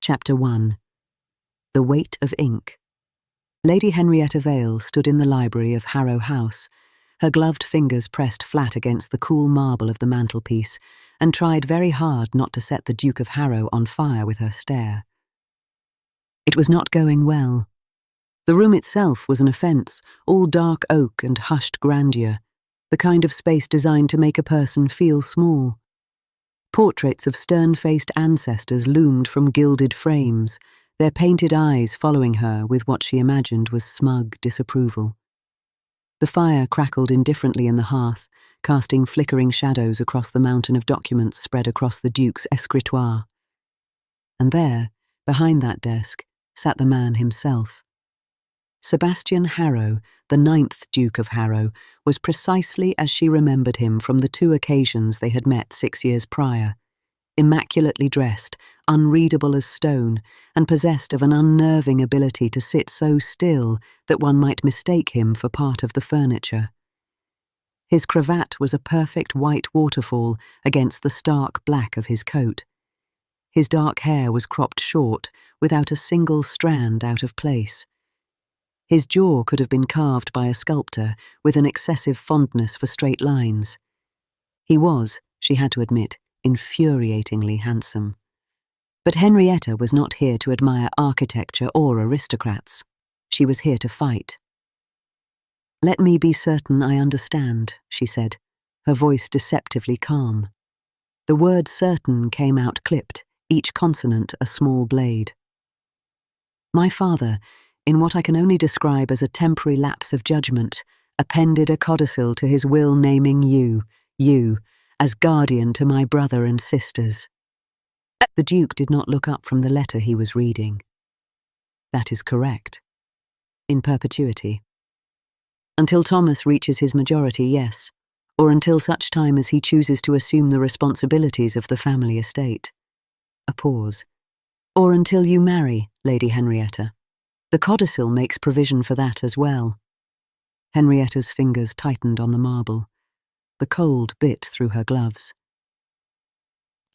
Chapter 1. The Weight of Ink. Lady Henrietta Vale stood in the library of Harrow House, her gloved fingers pressed flat against the cool marble of the mantelpiece, and tried very hard not to set the Duke of Harrow on fire with her stare. It was not going well. The room itself was an offence, all dark oak and hushed grandeur, the kind of space designed to make a person feel small. Portraits of stern-faced ancestors loomed from gilded frames, their painted eyes following her with what she imagined was smug disapproval. The fire crackled indifferently in the hearth, casting flickering shadows across the mountain of documents spread across the Duke's escritoire. And there, behind that desk, sat the man himself. Sebastian Harrow, the 9th Duke of Harrow, was precisely as she remembered him from the 2 occasions they had met 6 years prior, immaculately dressed, unreadable as stone, and possessed of an unnerving ability to sit so still that one might mistake him for part of the furniture. His cravat was a perfect white waterfall against the stark black of his coat. His dark hair was cropped short, without a single strand out of place. His jaw could have been carved by a sculptor with an excessive fondness for straight lines. He was, she had to admit, infuriatingly handsome. But Henrietta was not here to admire architecture or aristocrats. She was here to fight. "Let me be certain I understand," she said, her voice deceptively calm. The word certain came out clipped, each consonant a small blade. "My father, in what I can only describe as a temporary lapse of judgment, appended a codicil to his will naming you, as guardian to my brother and sisters." The Duke did not look up from the letter he was reading. "That is correct. In perpetuity. Until Thomas reaches his majority, yes, or until such time as he chooses to assume the responsibilities of the family estate." A pause. "Or until you marry, Lady Henrietta. The codicil makes provision for that as well." Henrietta's fingers tightened on the marble. The cold bit through her gloves.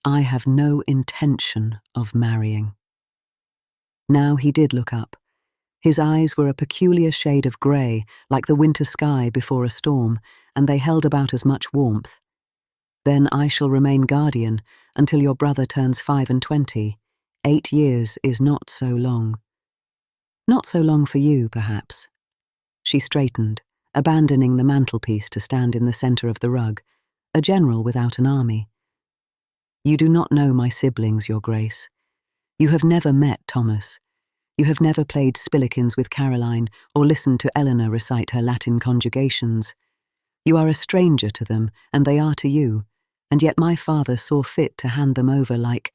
"I have no intention of marrying." Now he did look up. His eyes were a peculiar shade of grey, like the winter sky before a storm, and they held about as much warmth. "Then I shall remain guardian until your brother turns 25. 8 years is not so long." "Not so long for you, perhaps." She straightened, abandoning the mantelpiece to stand in the centre of the rug, a general without an army. "You do not know my siblings, Your Grace. You have never met Thomas. You have never played spillikins with Caroline or listened to Eleanor recite her Latin conjugations. You are a stranger to them, and they are to you, and yet my father saw fit to hand them over like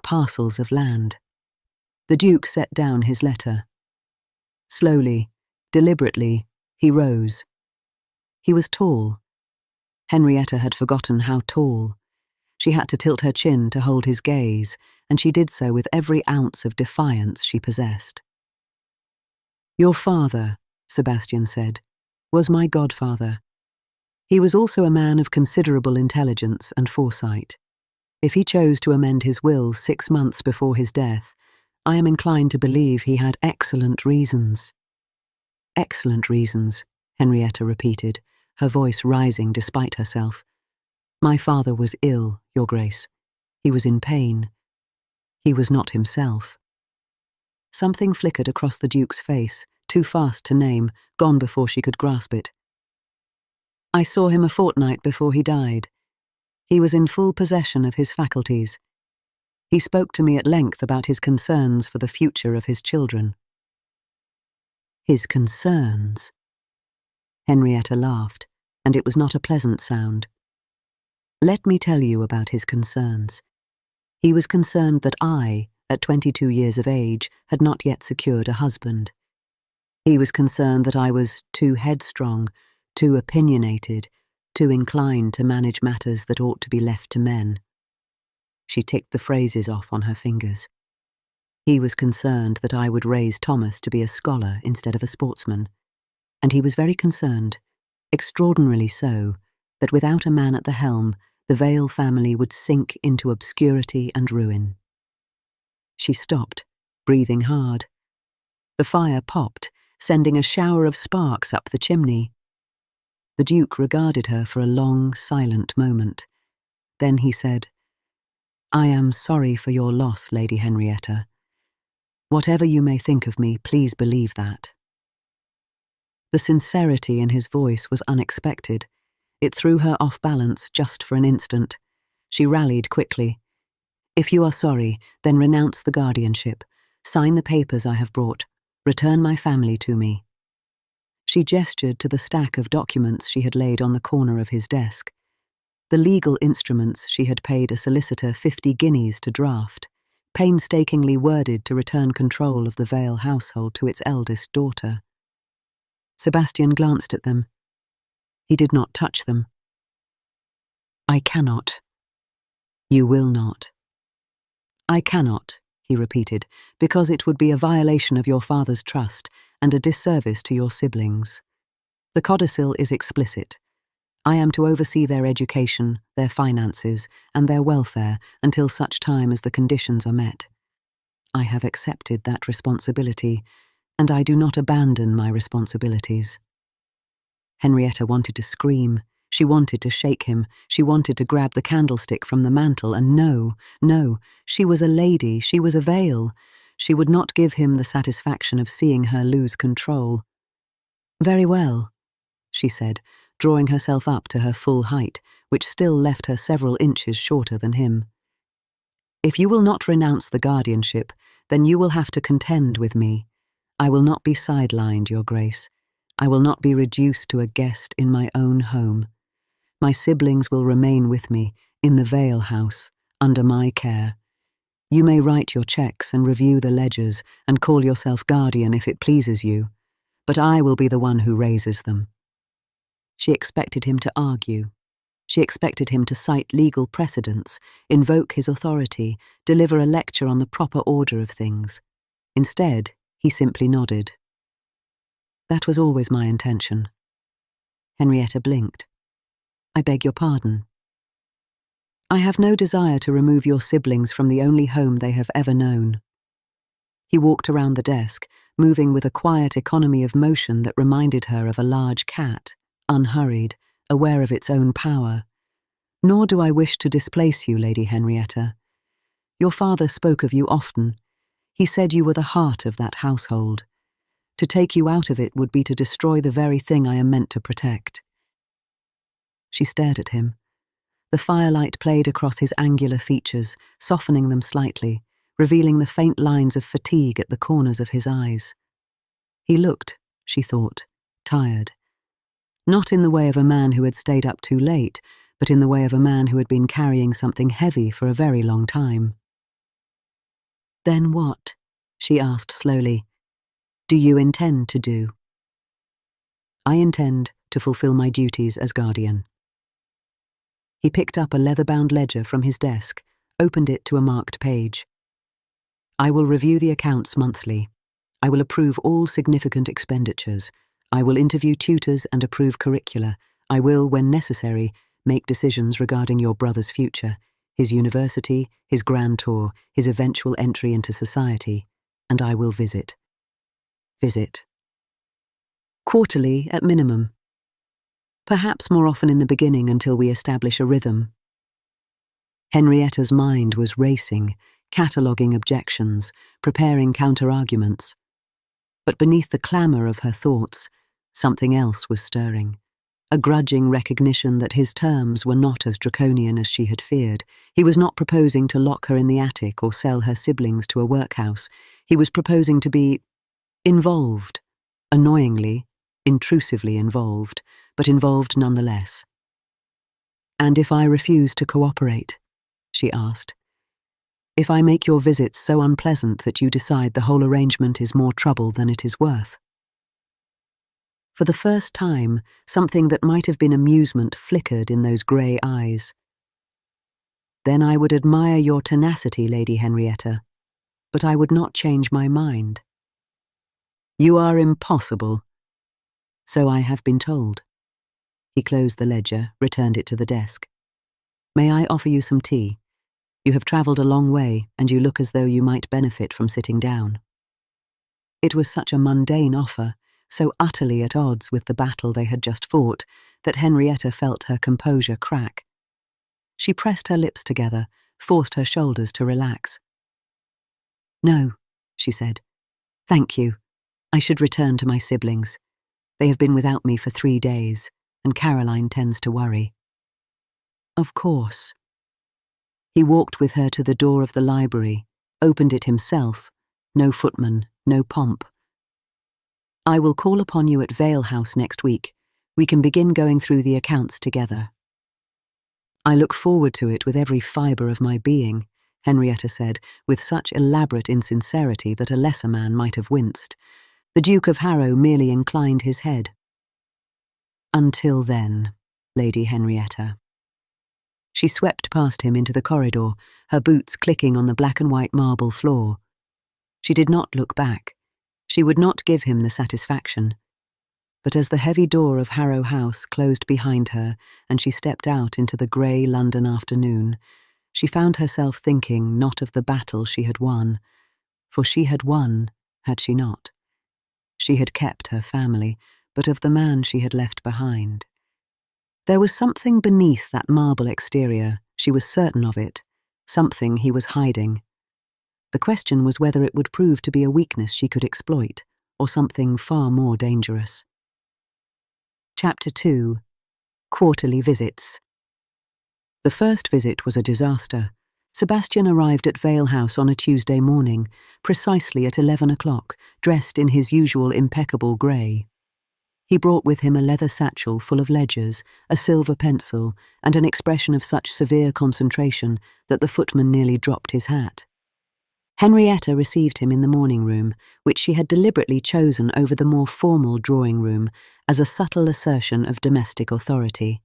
parcels of land." The Duke set down his letter. Slowly, deliberately, he rose. He was tall. Henrietta had forgotten how tall. She had to tilt her chin to hold his gaze, and she did so with every ounce of defiance she possessed. "Your father," Sebastian said, "was my godfather. He was also a man of considerable intelligence and foresight. If he chose to amend his will 6 months before his death, I am inclined to believe he had excellent reasons." "Excellent reasons," Henrietta repeated, her voice rising despite herself. "My father was ill, Your Grace. He was in pain. He was not himself." Something flickered across the Duke's face, too fast to name, gone before she could grasp it. "I saw him a fortnight before he died. He was in full possession of his faculties. He spoke to me at length about his concerns for the future of his children." "His concerns?" Henrietta laughed, and it was not a pleasant sound. "Let me tell you about his concerns. He was concerned that I, at 22 years of age, had not yet secured a husband. He was concerned that I was too headstrong, too opinionated, too inclined to manage matters that ought to be left to men." She ticked the phrases off on her fingers. "He was concerned that I would raise Thomas to be a scholar instead of a sportsman. And he was very concerned, extraordinarily so, that without a man at the helm, the Vale family would sink into obscurity and ruin. She stopped, breathing hard. The fire popped, sending a shower of sparks up the chimney. The Duke regarded her for a long, silent moment. Then he said, "I am sorry for your loss, Lady Henrietta. Whatever you may think of me, please believe that." The sincerity in his voice was unexpected. It threw her off balance just for an instant. She rallied quickly. "If you are sorry, then renounce the guardianship. Sign the papers I have brought. Return my family to me." She gestured to the stack of documents she had laid on the corner of his desk. The legal instruments she had paid a solicitor 50 guineas to draft, painstakingly worded to return control of the Vale household to its eldest daughter. Sebastian glanced at them. He did not touch them. "I cannot." "You will not." "I cannot," he repeated, "because it would be a violation of your father's trust and a disservice to your siblings. The codicil is explicit. I am to oversee their education, their finances, and their welfare until such time as the conditions are met. I have accepted that responsibility, and I do not abandon my responsibilities." Henrietta wanted to scream. She wanted to shake him. She wanted to grab the candlestick from the mantel, and no, she was a lady, she was a Vale. She would not give him the satisfaction of seeing her lose control. "Very well," she said, drawing herself up to her full height, which still left her several inches shorter than him. "If you will not renounce the guardianship, then you will have to contend with me. I will not be sidelined, Your Grace. I will not be reduced to a guest in my own home. My siblings will remain with me, in the Vale house, under my care. You may write your cheques and review the ledgers and call yourself guardian if it pleases you, but I will be the one who raises them." She expected him to argue. She expected him to cite legal precedents, invoke his authority, deliver a lecture on the proper order of things. Instead, he simply nodded. "That was always my intention." Henrietta blinked. "I beg your pardon." "I have no desire to remove your siblings from the only home they have ever known." He walked around the desk, moving with a quiet economy of motion that reminded her of a large cat, unhurried, aware of its own power. "Nor do I wish to displace you, Lady Henrietta. Your father spoke of you often. He said you were the heart of that household. To take you out of it would be to destroy the very thing I am meant to protect." She stared at him. The firelight played across his angular features, softening them slightly, revealing the faint lines of fatigue at the corners of his eyes. He looked, she thought, tired. Not in the way of a man who had stayed up too late, but in the way of a man who had been carrying something heavy for a very long time. "Then what?" she asked slowly. "Do you intend to do?" "I intend to fulfill my duties as guardian." He picked up a leather-bound ledger from his desk, opened it to a marked page. "I will review the accounts monthly. I will approve all significant expenditures. I will interview tutors and approve curricula. I will, when necessary, make decisions regarding your brother's future, his university, his grand tour, his eventual entry into society, and I will visit. Quarterly at minimum. Perhaps more often in the beginning until we establish a rhythm." Henrietta's mind was racing, cataloguing objections, preparing counter-arguments. But beneath the clamour of her thoughts, something else was stirring. A grudging recognition that his terms were not as draconian as she had feared. He was not proposing to lock her in the attic or sell her siblings to a workhouse. He was proposing to be involved, annoyingly, intrusively involved, but involved nonetheless. "And if I refuse to cooperate?" she asked. "If I make your visits so unpleasant that you decide the whole arrangement is more trouble than it is worth?" For the first time, something that might have been amusement flickered in those grey eyes. "Then I would admire your tenacity, Lady Henrietta, but I would not change my mind." "You are impossible." "So I have been told." He closed the ledger, returned it to the desk. "May I offer you some tea?" You have travelled a long way, and you look as though you might benefit from sitting down. It was such a mundane offer, so utterly at odds with the battle they had just fought, that Henrietta felt her composure crack. She pressed her lips together, forced her shoulders to relax. "No," she said. "Thank you. I should return to my siblings. They have been without me for 3 days, and Caroline tends to worry." "Of course." He walked with her to the door of the library, opened it himself. No footman, no pomp. "I will call upon you at Vale House next week. We can begin going through the accounts together." "I look forward to it with every fibre of my being," Henrietta said, with such elaborate insincerity that a lesser man might have winced. The Duke of Harrow merely inclined his head. "Until then, Lady Henrietta." She swept past him into the corridor, her boots clicking on the black and white marble floor. She did not look back. She would not give him the satisfaction. But as the heavy door of Harrow House closed behind her and she stepped out into the grey London afternoon, she found herself thinking not of the battle she had won, for she had won, had she not? She had kept her family, but of the man she had left behind. There was something beneath that marble exterior, she was certain of it, something he was hiding. The question was whether it would prove to be a weakness she could exploit, or something far more dangerous. Chapter 2. Quarterly Visits. The first visit was a disaster. Sebastian arrived at Vale House on a Tuesday morning, precisely at 11 o'clock, dressed in his usual impeccable grey. He brought with him a leather satchel full of ledgers, a silver pencil, and an expression of such severe concentration that the footman nearly dropped his hat. Henrietta received him in the morning room, which she had deliberately chosen over the more formal drawing room as a subtle assertion of domestic authority.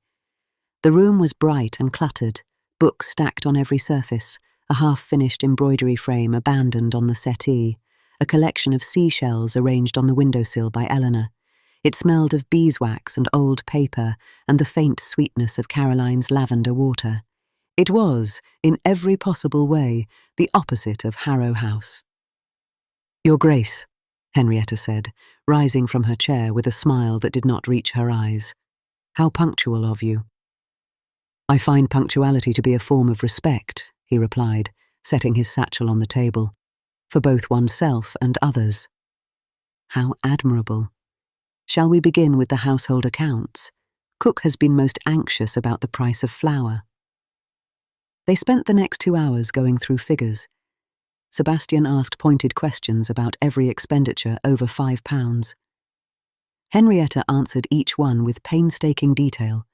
The room was bright and cluttered, books stacked on every surface, a half-finished embroidery frame abandoned on the settee, a collection of seashells arranged on the windowsill by Eleanor. It smelled of beeswax and old paper and the faint sweetness of Caroline's lavender water. It was, in every possible way, the opposite of Harrow House. "Your Grace," Henrietta said, rising from her chair with a smile that did not reach her eyes. "How punctual of you." "I find punctuality to be a form of respect," he replied, setting his satchel on the table, "for both oneself and others." "How admirable. Shall we begin with the household accounts? Cook has been most anxious about the price of flour." They spent the next 2 hours going through figures. Sebastian asked pointed questions about every expenditure over £5. Henrietta answered each one with painstaking detail,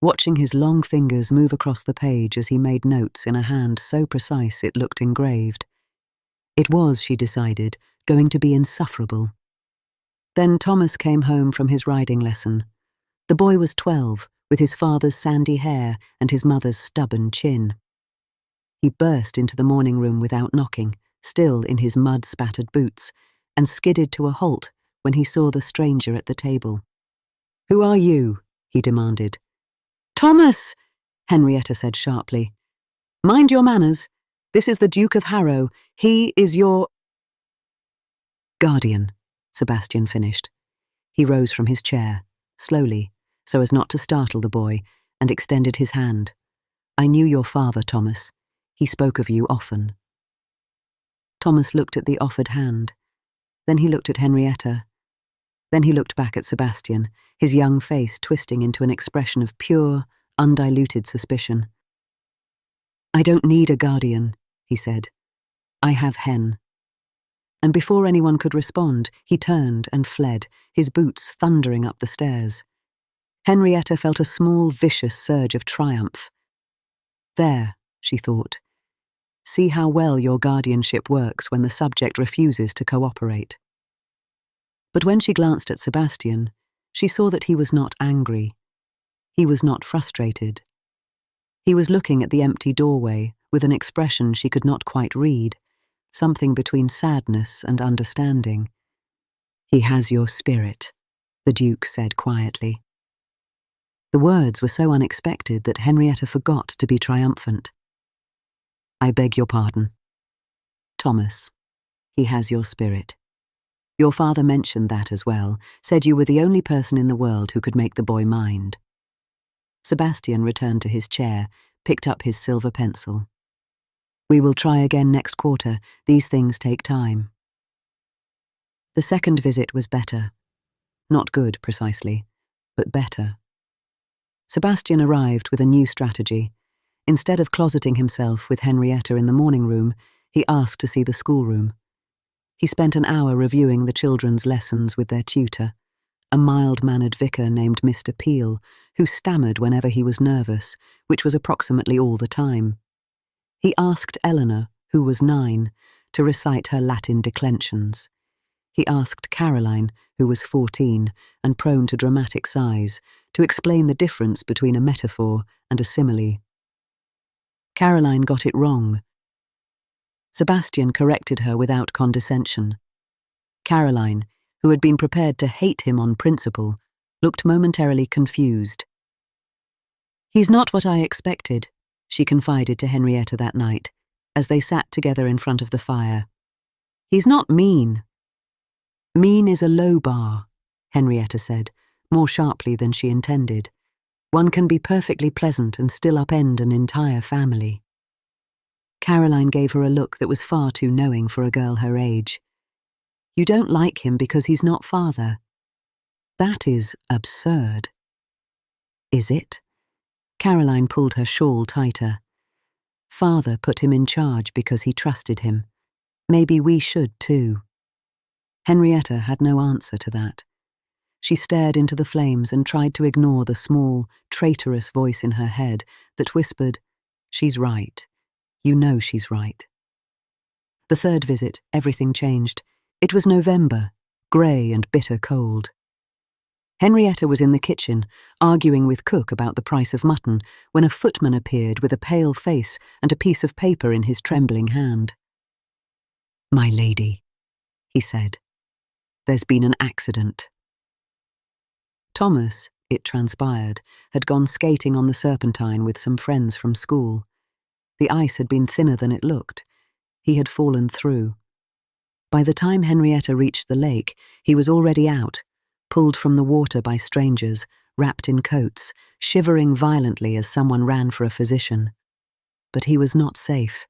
watching his long fingers move across the page as he made notes in a hand so precise it looked engraved. It was, she decided, going to be insufferable. Then Thomas came home from his riding lesson. The boy was 12, with his father's sandy hair and his mother's stubborn chin. He burst into the morning room without knocking, still in his mud-spattered boots, and skidded to a halt when he saw the stranger at the table. "Who are you?" he demanded. "Thomas!" Henrietta said sharply. "Mind your manners. This is the Duke of Harrow. He is your—" "Guardian," Sebastian finished. He rose from his chair, slowly, so as not to startle the boy, and extended his hand. "I knew your father, Thomas. He spoke of you often." Thomas looked at the offered hand. Then he looked at Henrietta. Then he looked back at Sebastian, his young face twisting into an expression of pure, undiluted suspicion. "I don't need a guardian," he said. "I have Hen." And before anyone could respond, he turned and fled, his boots thundering up the stairs. Henrietta felt a small, vicious surge of triumph. "There," she thought. "See how well your guardianship works when the subject refuses to cooperate." But when she glanced at Sebastian, she saw that he was not angry. He was not frustrated. He was looking at the empty doorway with an expression she could not quite read, something between sadness and understanding. "He has your spirit," the Duke said quietly. The words were so unexpected that Henrietta forgot to be triumphant. I beg your pardon. Thomas, he has your spirit. Your father mentioned that as well, said you were the only person in the world who could make the boy mind. Sebastian returned to his chair, picked up his silver pencil. We will try again next quarter. These things take time. The second visit was better. Not good, precisely, but better. Sebastian arrived with a new strategy. Instead of closeting himself with Henrietta in the morning room, he asked to see the schoolroom. He spent an hour reviewing the children's lessons with their tutor, a mild-mannered vicar named Mr. Peel, who stammered whenever he was nervous, which was approximately all the time. He asked Eleanor, who was 9, to recite her Latin declensions. He asked Caroline, who was 14 and prone to dramatic sighs, to explain the difference between a metaphor and a simile. Caroline got it wrong. Sebastian corrected her without condescension. Caroline, who had been prepared to hate him on principle, looked momentarily confused. He's not what I expected, she confided to Henrietta that night, as they sat together in front of the fire. He's not mean. Mean is a low bar, Henrietta said, more sharply than she intended. One can be perfectly pleasant and still upend an entire family. Caroline gave her a look that was far too knowing for a girl her age. You don't like him because he's not father. That is absurd. Is it? Caroline pulled her shawl tighter. Father put him in charge because he trusted him. Maybe we should too. Henrietta had no answer to that. She stared into the flames and tried to ignore the small, traitorous voice in her head that whispered, She's right. You know she's right. The third visit, everything changed. It was November, grey and bitter cold. Henrietta was in the kitchen, arguing with cook about the price of mutton, when a footman appeared with a pale face and a piece of paper in his trembling hand. My lady, he said, there's been an accident. Thomas, it transpired, had gone skating on the Serpentine with some friends from school. The ice had been thinner than it looked. He had fallen through. By the time Henrietta reached the lake, he was already out, pulled from the water by strangers, wrapped in coats, shivering violently as someone ran for a physician. But he was not safe.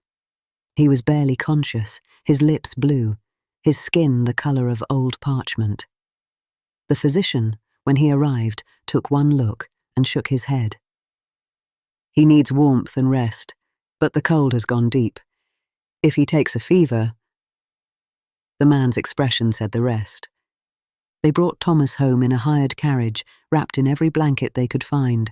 He was barely conscious, his lips blue, his skin the colour of old parchment. The physician, when he arrived, took one look and shook his head. He needs warmth and rest, but the cold has gone deep. If he takes a fever... The man's expression said the rest. They brought Thomas home in a hired carriage, wrapped in every blanket they could find.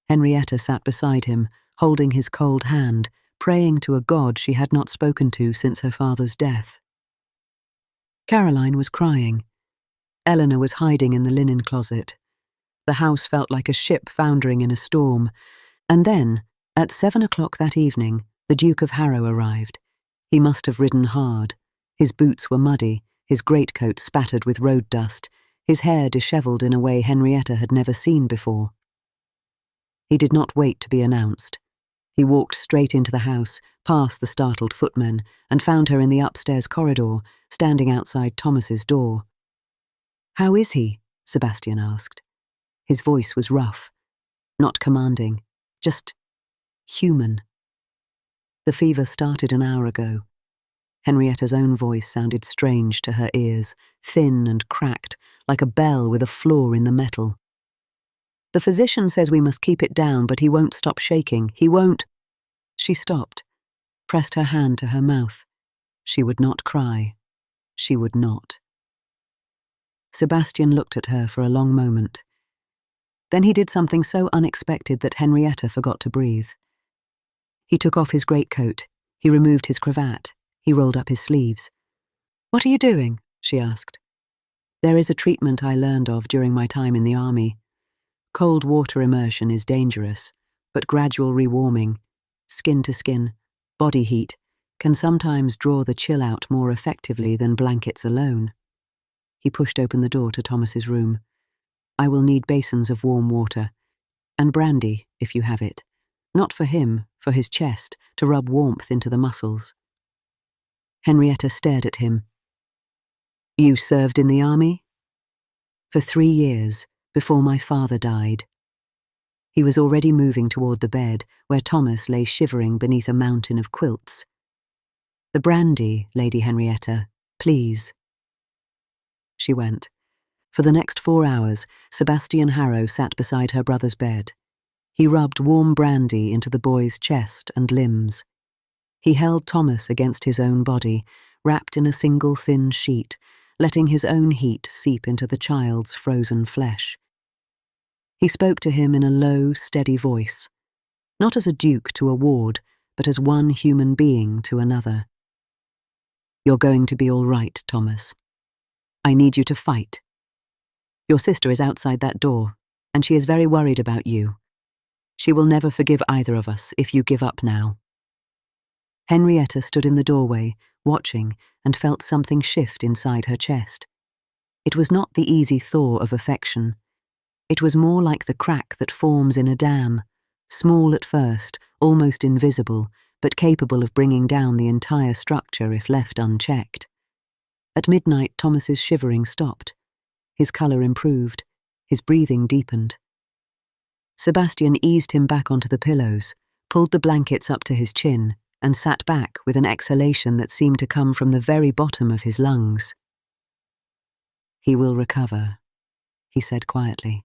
Henrietta sat beside him, holding his cold hand, praying to a God she had not spoken to since her father's death. Caroline was crying. Eleanor was hiding in the linen closet. The house felt like a ship foundering in a storm. And then, at 7 o'clock that evening, the Duke of Harrow arrived. He must have ridden hard. His boots were muddy, his greatcoat spattered with road dust, his hair dishevelled in a way Henrietta had never seen before. He did not wait to be announced. He walked straight into the house, past the startled footmen, and found her in the upstairs corridor, standing outside Thomas's door. How is he? Sebastian asked. His voice was rough, not commanding, just human. The fever started an hour ago. Henrietta's own voice sounded strange to her ears, thin and cracked, like a bell with a flaw in the metal. The physician says we must keep it down, but he won't stop shaking. He won't. She stopped, pressed her hand to her mouth. She would not cry. She would not. Sebastian looked at her for a long moment. Then he did something so unexpected that Henrietta forgot to breathe. He took off his greatcoat. He removed his cravat. He rolled up his sleeves. What are you doing? She asked. There is a treatment I learned of during my time in the army. Cold water immersion is dangerous, but gradual rewarming, skin to skin, body heat, can sometimes draw the chill out more effectively than blankets alone. He pushed open the door to Thomas's room. I will need basins of warm water, and brandy, if you have it. Not for him, for his chest, to rub warmth into the muscles. Henrietta stared at him. You served in the army? For 3 years, before my father died. He was already moving toward the bed, where Thomas lay shivering beneath a mountain of quilts. The brandy, Lady Henrietta, please. She went. For the next 4 hours, Sebastian Harrow sat beside her brother's bed. He rubbed warm brandy into the boy's chest and limbs. He held Thomas against his own body, wrapped in a single thin sheet, letting his own heat seep into the child's frozen flesh. He spoke to him in a low, steady voice, not as a duke to a ward, but as one human being to another. You're going to be all right, Thomas. I need you to fight. Your sister is outside that door, and she is very worried about you. She will never forgive either of us if you give up now. Henrietta stood in the doorway, watching, and felt something shift inside her chest. It was not the easy thaw of affection. It was more like the crack that forms in a dam, small at first, almost invisible, but capable of bringing down the entire structure if left unchecked. At midnight, Thomas's shivering stopped. His colour improved. His breathing deepened. Sebastian eased him back onto the pillows, pulled the blankets up to his chin, and sat back with an exhalation that seemed to come from the very bottom of his lungs. He will recover, he said quietly.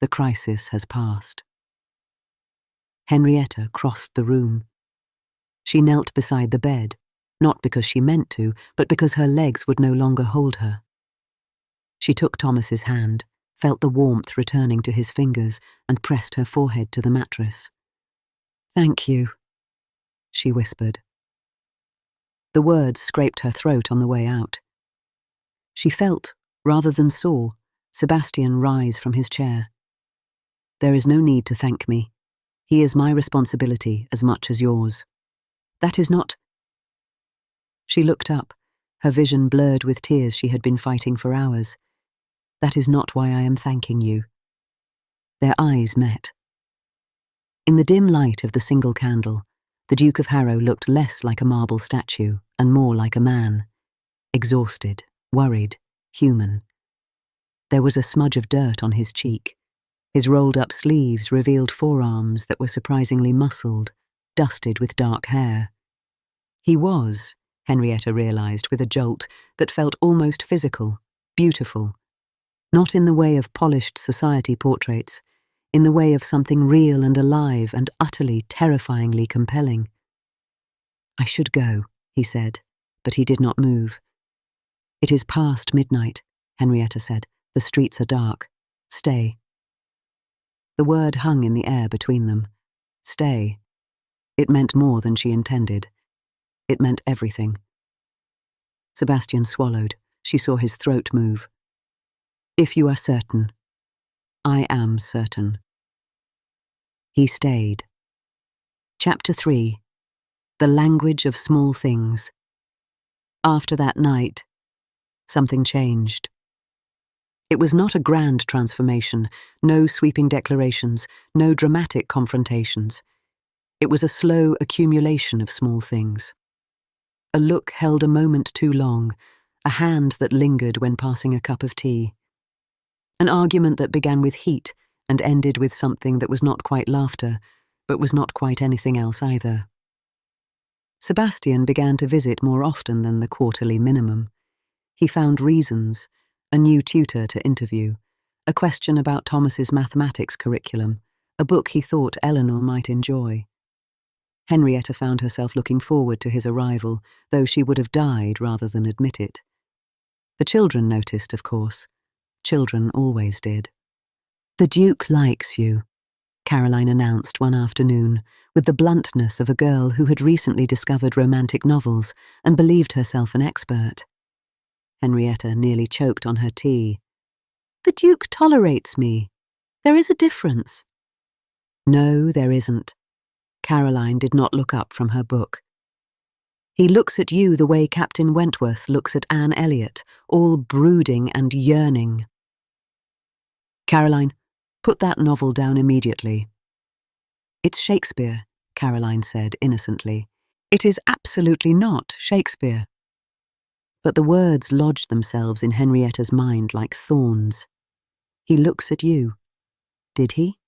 The crisis has passed. Henrietta crossed the room. She knelt beside the bed, not because she meant to, but because her legs would no longer hold her. She took Thomas's hand, felt the warmth returning to his fingers, and pressed her forehead to the mattress. Thank you, she whispered. The words scraped her throat on the way out. She felt, rather than saw, Sebastian rise from his chair. There is no need to thank me. He is my responsibility as much as yours. That is not... She looked up, her vision blurred with tears she had been fighting for hours. That is not why I am thanking you. Their eyes met. In the dim light of the single candle, the Duke of Harrow looked less like a marble statue and more like a man. Exhausted, worried, human. There was a smudge of dirt on his cheek. His rolled-up sleeves revealed forearms that were surprisingly muscled, dusted with dark hair. He was, Henrietta realized with a jolt that felt almost physical, beautiful. Not in the way of polished society portraits, in the way of something real and alive and utterly, terrifyingly compelling. I should go, he said, but he did not move. It is past midnight, Henrietta said. The streets are dark. Stay. The word hung in the air between them. Stay. It meant more than she intended. It meant everything. Sebastian swallowed. She saw his throat move. If you are certain. I am certain. He stayed. Chapter 3. The Language of Small Things. After that night, something changed. It was not a grand transformation, no sweeping declarations, no dramatic confrontations. It was a slow accumulation of small things. A look held a moment too long, a hand that lingered when passing a cup of tea. An argument that began with heat and ended with something that was not quite laughter, but was not quite anything else either. Sebastian began to visit more often than the quarterly minimum. He found reasons, a new tutor to interview, a question about Thomas's mathematics curriculum, a book he thought Eleanor might enjoy. Henrietta found herself looking forward to his arrival, though she would have died rather than admit it. The children noticed, of course. Children always did. The Duke likes you, Caroline announced one afternoon, with the bluntness of a girl who had recently discovered romantic novels and believed herself an expert. Henrietta nearly choked on her tea. The Duke tolerates me. There is a difference. No, there isn't. Caroline did not look up from her book. He looks at you the way Captain Wentworth looks at Anne Elliot, all brooding and yearning. Caroline, put that novel down immediately. "It's Shakespeare," Caroline said innocently. "It is absolutely not Shakespeare." But the words lodged themselves in Henrietta's mind like thorns. "He looks at you." Did he?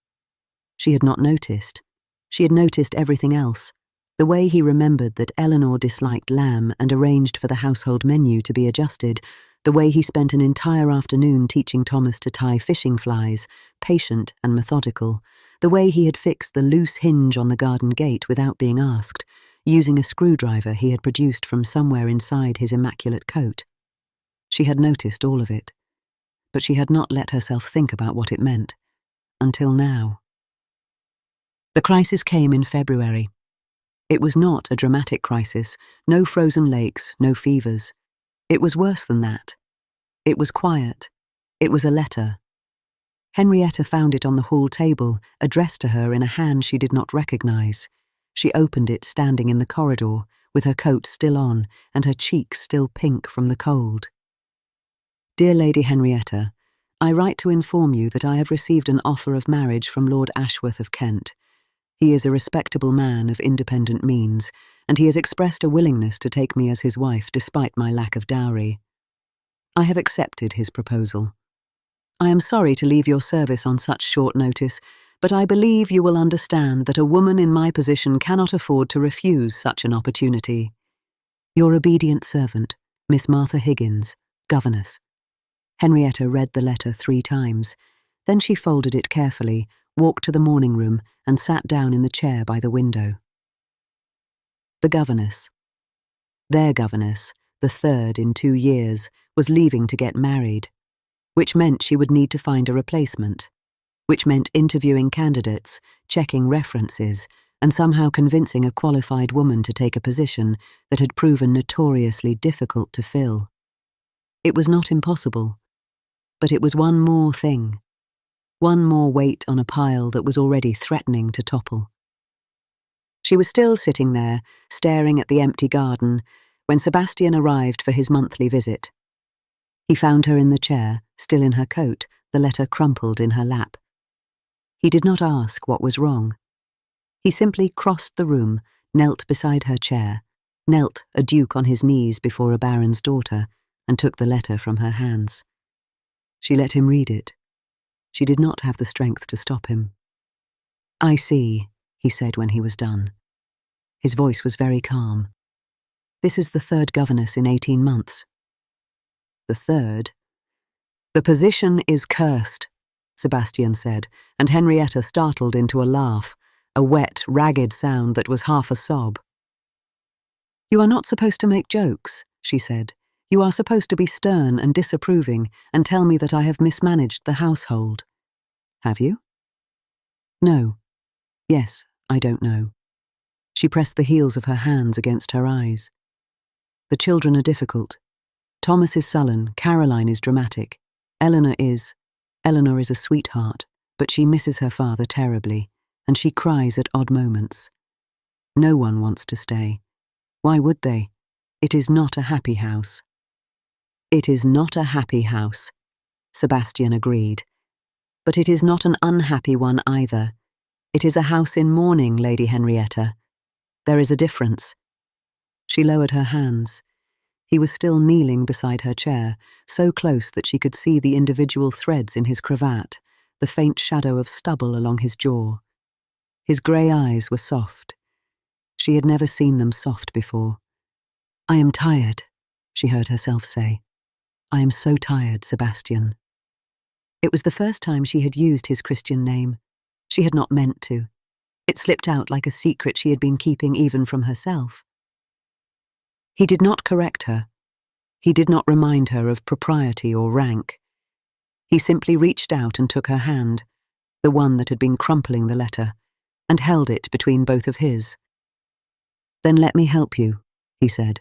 She had not noticed. She had noticed everything else. The way he remembered that Eleanor disliked lamb and arranged for the household menu to be adjusted, the way he spent an entire afternoon teaching Thomas to tie fishing flies, patient and methodical, the way he had fixed the loose hinge on the garden gate without being asked, using a screwdriver he had produced from somewhere inside his immaculate coat. She had noticed all of it, but she had not let herself think about what it meant, until now. The crisis came in February. It was not a dramatic crisis, no frozen lakes, no fevers. It was worse than that. It was quiet. It was a letter. Henrietta found it on the hall table, addressed to her in a hand she did not recognize. She opened it standing in the corridor, with her coat still on and her cheeks still pink from the cold. "Dear Lady Henrietta, I write to inform you that I have received an offer of marriage from Lord Ashworth of Kent. He is a respectable man of independent means, and he has expressed a willingness to take me as his wife despite my lack of dowry. I have accepted his proposal. I am sorry to leave your service on such short notice, but I believe you will understand that a woman in my position cannot afford to refuse such an opportunity. Your obedient servant, Miss Martha Higgins, governess." Henrietta read the letter 3 times. Then she folded it carefully, walked to the morning room, and sat down in the chair by the window. The governess. Their governess, the 3rd in 2 years, was leaving to get married, which meant she would need to find a replacement, which meant interviewing candidates, checking references, and somehow convincing a qualified woman to take a position that had proven notoriously difficult to fill. It was not impossible, but it was one more thing. One more weight on a pile that was already threatening to topple. She was still sitting there, staring at the empty garden, when Sebastian arrived for his monthly visit. He found her in the chair, still in her coat, the letter crumpled in her lap. He did not ask what was wrong. He simply crossed the room, knelt beside her chair, knelt a duke on his knees before a baron's daughter, and took the letter from her hands. She let him read it. She did not have the strength to stop him. "I see," he said when he was done. His voice was very calm. "This is the 3rd governess in 18 months. "The 3rd? "The position is cursed," Sebastian said, and Henrietta startled into a laugh, a wet, ragged sound that was half a sob. "You are not supposed to make jokes," she said. "You are supposed to be stern and disapproving and tell me that I have mismanaged the household." "Have you?" "No. Yes, I don't know." She pressed the heels of her hands against her eyes. "The children are difficult. Thomas is sullen, Caroline is dramatic. Eleanor is a sweetheart, but she misses her father terribly, and she cries at odd moments. No one wants to stay. Why would they? It is not a happy house." "It is not a happy house," Sebastian agreed. "But it is not an unhappy one either. It is a house in mourning, Lady Henrietta. There is a difference." She lowered her hands. He was still kneeling beside her chair, so close that she could see the individual threads in his cravat, the faint shadow of stubble along his jaw. His grey eyes were soft. She had never seen them soft before. "I am tired," she heard herself say. "I am so tired, Sebastian." It was the first time she had used his Christian name. She had not meant to. It slipped out like a secret she had been keeping even from herself. He did not correct her. He did not remind her of propriety or rank. He simply reached out and took her hand, the one that had been crumpling the letter, and held it between both of his. "Then let me help you," he said.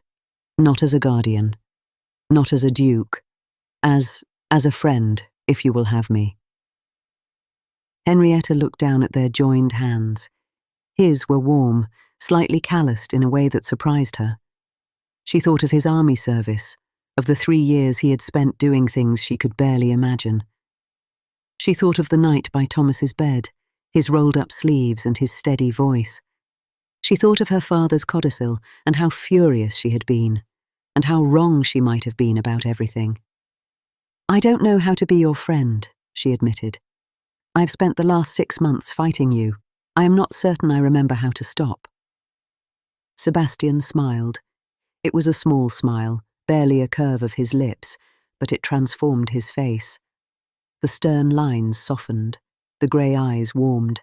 "Not as a guardian. Not as a duke. As a friend, if you will have me." Henrietta looked down at their joined hands. His were warm, slightly calloused in a way that surprised her. She thought of his army service, of the 3 years he had spent doing things she could barely imagine. She thought of the night by Thomas's bed, his rolled-up sleeves and his steady voice. She thought of her father's codicil and how furious she had been, and how wrong she might have been about everything. "I don't know how to be your friend," she admitted. "I've spent the last 6 months fighting you. I am not certain I remember how to stop." Sebastian smiled. It was a small smile, barely a curve of his lips, but it transformed his face. The stern lines softened, the grey eyes warmed.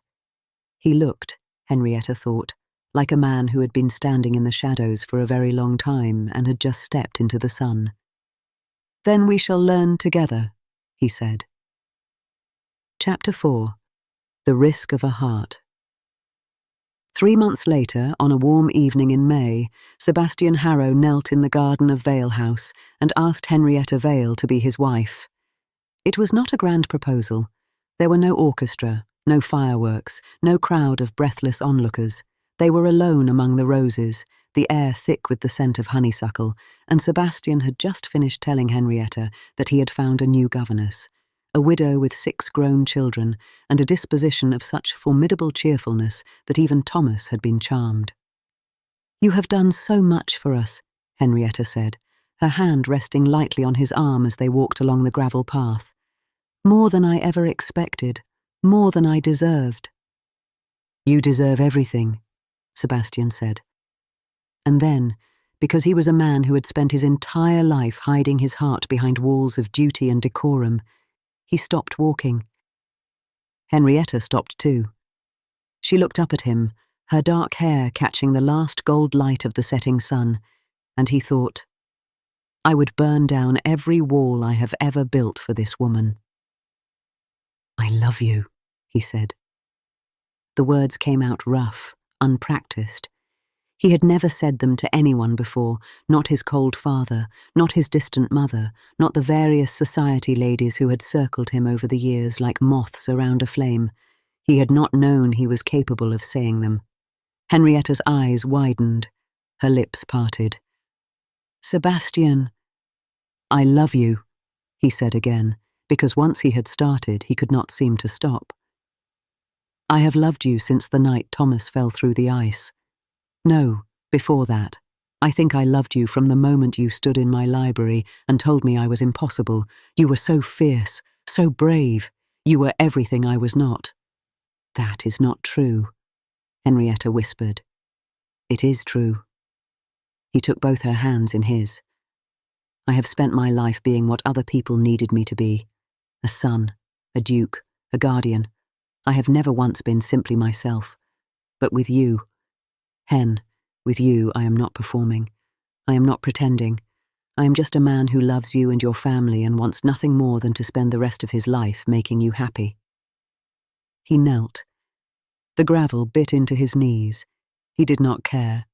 He looked, Henrietta thought, like a man who had been standing in the shadows for a very long time and had just stepped into the sun. "Then we shall learn together," he said. Chapter 4. The Risk of a Heart. 3 months later, on a warm evening in May, Sebastian Harrow knelt in the garden of Vale House and asked Henrietta Vale to be his wife. It was not a grand proposal. There were no orchestra, no fireworks, no crowd of breathless onlookers. They were alone among the roses, the air thick with the scent of honeysuckle, and Sebastian had just finished telling Henrietta that he had found a new governess, a widow with 6 grown children, and a disposition of such formidable cheerfulness that even Thomas had been charmed. "You have done so much for us," Henrietta said, her hand resting lightly on his arm as they walked along the gravel path. "More than I ever expected, more than I deserved." "You deserve everything," Sebastian said. And then, because he was a man who had spent his entire life hiding his heart behind walls of duty and decorum, he stopped walking. Henrietta stopped too. She looked up at him, her dark hair catching the last gold light of the setting sun, and he thought, "I would burn down every wall I have ever built for this woman." "I love you," he said. The words came out rough, unpracticed. He had never said them to anyone before, not his cold father, not his distant mother, not the various society ladies who had circled him over the years like moths around a flame. He had not known he was capable of saying them. Henrietta's eyes widened, her lips parted. "Sebastian." "I love you," he said again, because once he had started, he could not seem to stop. "I have loved you since the night Thomas fell through the ice. No, before that. I think I loved you from the moment you stood in my library and told me I was impossible. You were so fierce, so brave. You were everything I was not." "That is not true," Henrietta whispered. "It is true." He took both her hands in his. "I have spent my life being what other people needed me to be. A son, a duke, a guardian. I have never once been simply myself. But with you, Hen, with you I am not performing. I am not pretending. I am just a man who loves you and your family and wants nothing more than to spend the rest of his life making you happy." He knelt. The gravel bit into his knees. He did not care.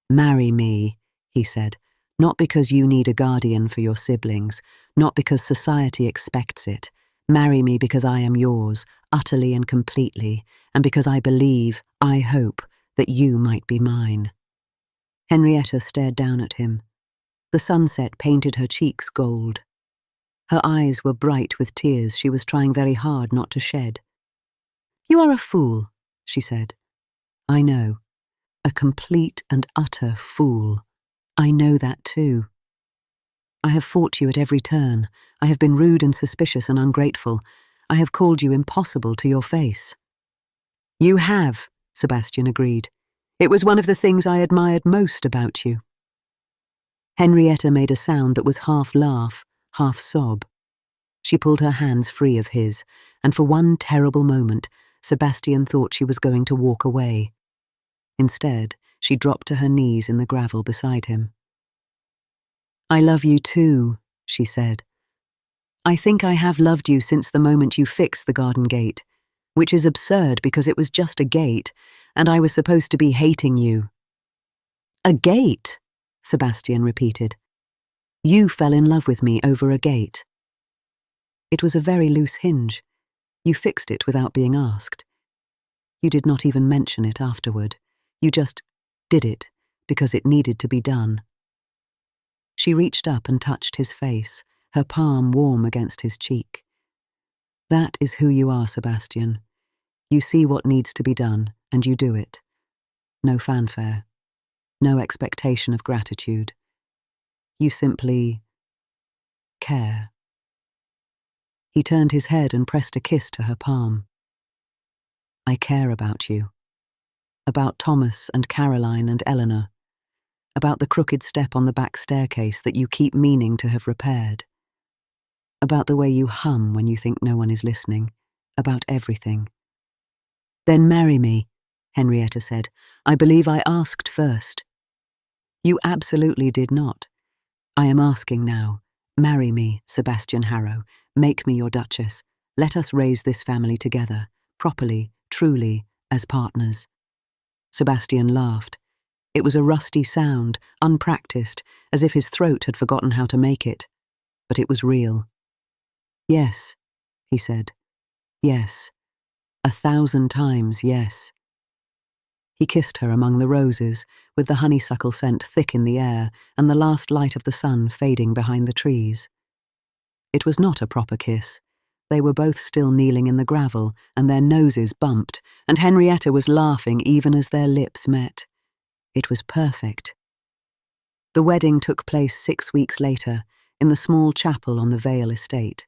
"Marry me," he said, "not because you need a guardian for your siblings, not because society expects it. Marry me because I am yours, utterly and completely, and because I believe, I hope, that you might be mine." Henrietta stared down at him. The sunset painted her cheeks gold. Her eyes were bright with tears she was trying very hard not to shed. "You are a fool," she said. "I know. A complete and utter fool. I know that too. I have fought you at every turn. I have been rude and suspicious and ungrateful. I have called you impossible to your face." "You have," Sebastian agreed. "It was one of the things I admired most about you." Henrietta made a sound that was half laugh, half sob. She pulled her hands free of his, and for one terrible moment, Sebastian thought she was going to walk away. Instead, she dropped to her knees in the gravel beside him. "I love you too," she said. "I think I have loved you since the moment you fixed the garden gate, which is absurd because it was just a gate, and I was supposed to be hating you." "A gate?" Sebastian repeated. "You fell in love with me over a gate." "It was a very loose hinge. You fixed it without being asked. You did not even mention it afterward. You just did it because it needed to be done." She reached up and touched his face, her palm warm against his cheek. "That is who you are, Sebastian. You see what needs to be done, and you do it. No fanfare. No expectation of gratitude. You simply care. He turned his head and pressed a kiss to her palm. I care about you. About Thomas and Caroline and Eleanor. About the crooked step on the back staircase that you keep meaning to have repaired. About the way you hum when you think no one is listening. About everything. Then marry me, Henrietta said. I believe I asked first. You absolutely did not. I am asking now. Marry me, Sebastian Harrow. Make me your Duchess. Let us raise this family together, properly, truly, as partners. Sebastian laughed. It was a rusty sound, unpracticed, as if his throat had forgotten how to make it. But it was real. Yes, he said. Yes. 1,000 times yes. He kissed her among the roses, with the honeysuckle scent thick in the air and the last light of the sun fading behind the trees. It was not a proper kiss. They were both still kneeling in the gravel, and their noses bumped, and Henrietta was laughing even as their lips met. It was perfect. The wedding took place 6 weeks later, in the small chapel on the Vale estate.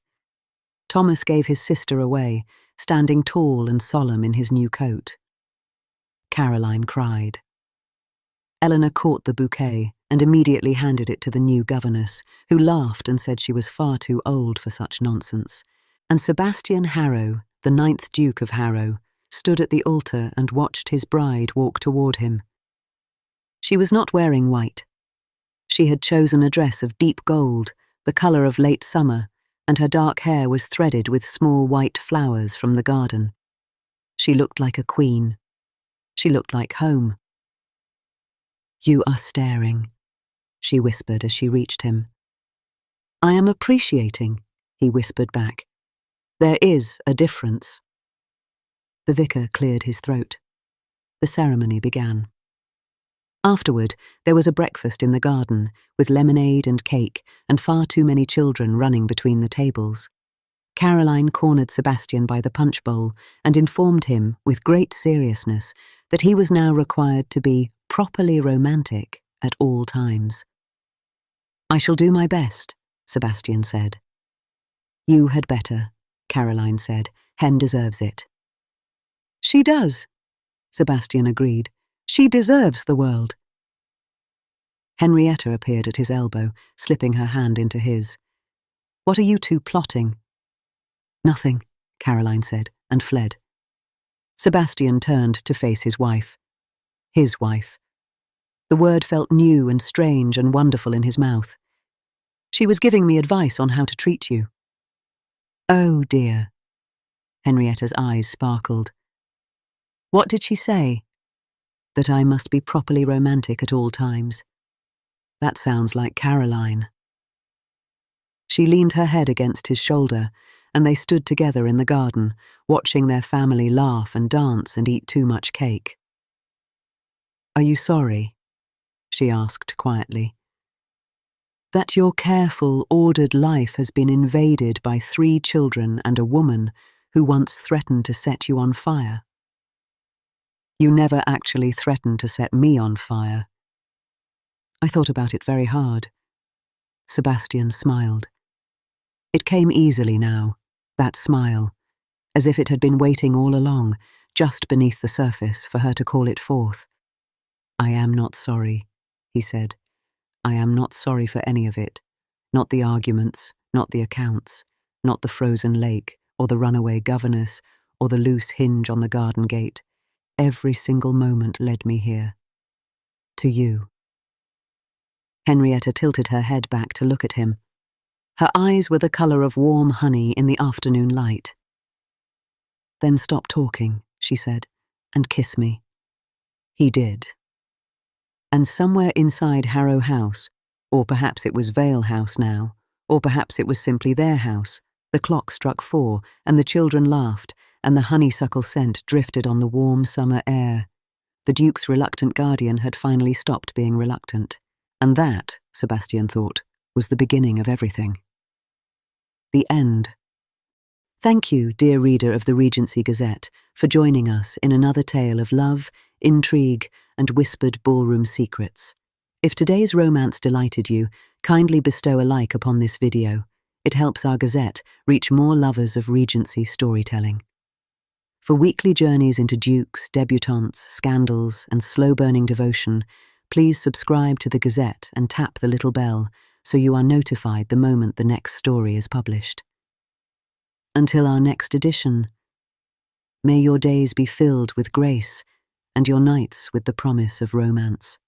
Thomas gave his sister away, standing tall and solemn in his new coat. Caroline cried. Eleanor caught the bouquet and immediately handed it to the new governess, who laughed and said she was far too old for such nonsense. And Sebastian Harrow, the 9th Duke of Harrow, stood at the altar and watched his bride walk toward him. She was not wearing white. She had chosen a dress of deep gold, the colour of late summer, and her dark hair was threaded with small white flowers from the garden. She looked like a queen. She looked like home. You are staring, she whispered as she reached him. I am appreciating, he whispered back. There is a difference. The vicar cleared his throat. The ceremony began. Afterward, there was a breakfast in the garden, with lemonade and cake, and far too many children running between the tables. Caroline cornered Sebastian by the punch bowl and informed him, with great seriousness, that he was now required to be properly romantic at all times. I shall do my best, Sebastian said. You had better, Caroline said. Hen deserves it. She does, Sebastian agreed. She deserves the world. Henrietta appeared at his elbow, slipping her hand into his. What are you two plotting? Nothing, Caroline said, and fled. Sebastian turned to face his wife. His wife. The word felt new and strange and wonderful in his mouth. She was giving me advice on how to treat you. Oh, dear. Henrietta's eyes sparkled. What did she say? That I must be properly romantic at all times. That sounds like Caroline. She leaned her head against his shoulder, and they stood together in the garden, watching their family laugh and dance and eat too much cake. Are you sorry? She asked quietly. That your careful, ordered life has been invaded by 3 children and a woman who once threatened to set you on fire. You never actually threatened to set me on fire. I thought about it very hard. Sebastian smiled. It came easily now, that smile, as if it had been waiting all along, just beneath the surface, for her to call it forth. I am not sorry, he said. I am not sorry for any of it. Not the arguments, not the accounts, not the frozen lake, or the runaway governess, or the loose hinge on the garden gate. Every single moment led me here. To you. Henrietta tilted her head back to look at him. Her eyes were the colour of warm honey in the afternoon light. Then stop talking, she said, and kiss me. He did. And somewhere inside Harrow House, or perhaps it was Vale House now, or perhaps it was simply their house, the clock struck 4, and the children laughed, and the honeysuckle scent drifted on the warm summer air. The Duke's reluctant guardian had finally stopped being reluctant. And that, Sebastian thought, was the beginning of everything. The end. Thank you, dear reader of the Regency Gazette, for joining us in another tale of love, intrigue, and whispered ballroom secrets. If today's romance delighted you, kindly bestow a like upon this video. It helps our Gazette reach more lovers of Regency storytelling. For weekly journeys into dukes, debutantes, scandals, and slow-burning devotion, please subscribe to the Gazette and tap the little bell so you are notified the moment the next story is published. Until our next edition, may your days be filled with grace and your nights with the promise of romance.